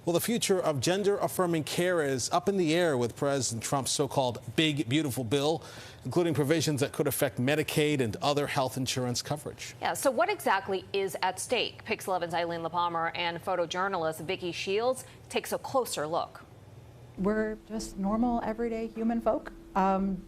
Well, the future of gender-affirming care is up in the air with President Trump's so-called Big Beautiful Bill, including provisions that could affect Medicaid and other health insurance coverage. Yeah, so what exactly is at stake? Pix 11's Eileen LaPalmer and photojournalist Vicki Shields takes a closer look. We're just normal, everyday human folk trying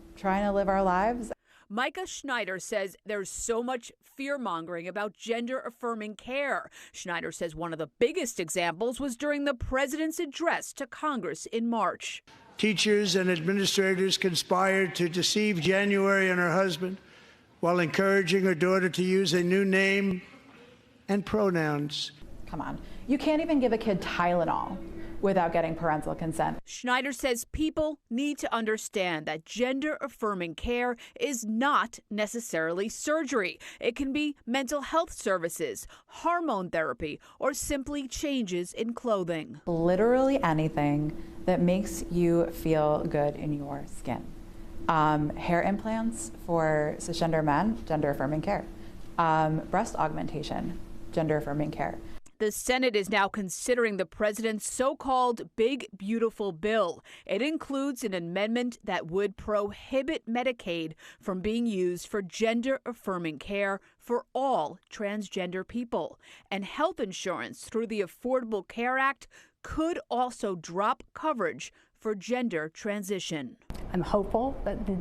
to live our lives. Micah Schneider says there's so much fear-mongering about gender-affirming care. Schneider says one of the biggest examples was during the president's address to Congress in March. Teachers and administrators conspired to deceive January and her husband while encouraging her daughter to use a new name and pronouns. Come on. You can't even give a kid Tylenol without getting parental consent. Schneider says people need to understand that gender-affirming care is not necessarily surgery. It can be mental health services, hormone therapy, or simply changes in clothing. Literally anything that makes you feel good in your skin. Hair implants for cisgender men, gender-affirming care. Breast augmentation, gender-affirming care. The Senate is now considering the president's so-called Big Beautiful Bill. It includes an amendment that would prohibit Medicaid from being used for gender-affirming care for all transgender people. And health insurance through the Affordable Care Act could also drop coverage for gender transition. I'm hopeful that the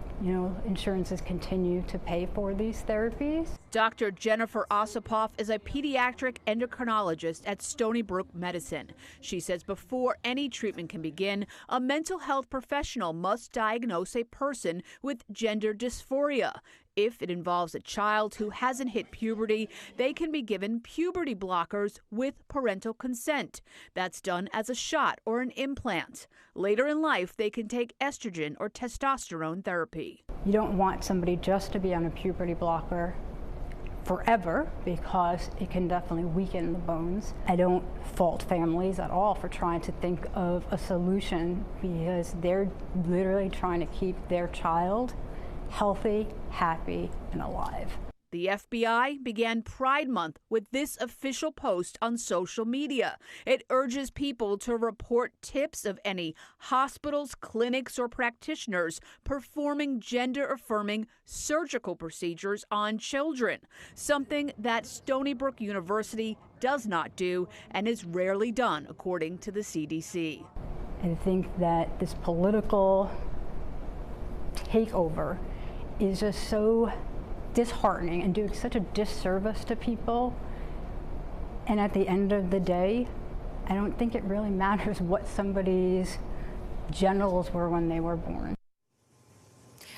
insurances continue to pay for these therapies. Dr. Jennifer Ossipoff is a pediatric endocrinologist at Stony Brook Medicine. She says before any treatment can begin, a mental health professional must diagnose a person with gender dysphoria. If it involves a child who hasn't hit puberty, they can be given puberty blockers with parental consent. That's done as a shot or an implant. Later in life, they can take estrogen or testosterone therapy. You don't want somebody just to be on a puberty blocker forever because it can definitely weaken the bones. I don't fault families at all for trying to think of a solution because they're literally trying to keep their child healthy, happy, and alive. The FBI began Pride Month with this official post on social media. It urges people to report tips of any hospitals, clinics, or practitioners performing gender-affirming surgical procedures on children, something that Stony Brook University does not do and is rarely done, according to the CDC. I think that this political takeover is just so disheartening and doing such a disservice to people. And at the end of the day, I don't think it really matters what somebody's genitals were when they were born.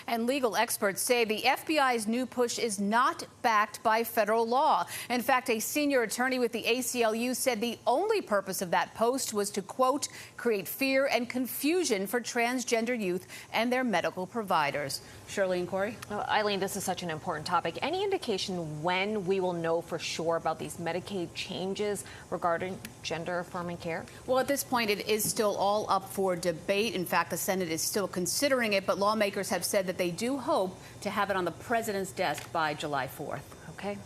And legal experts say the FBI's new push is not backed by federal law. In fact, a senior attorney with the ACLU said the only purpose of that post was to, quote, create fear and confusion for transgender youth and their medical providers. Shirley and Corey? Eileen, this is such an important topic. Any indication when we will know for sure about these Medicaid changes regarding gender-affirming care? Well, at this point, it is still all up for debate. In fact, the Senate is still considering it, but lawmakers have said that they do hope to have it on the president's desk by July 4th. Okay.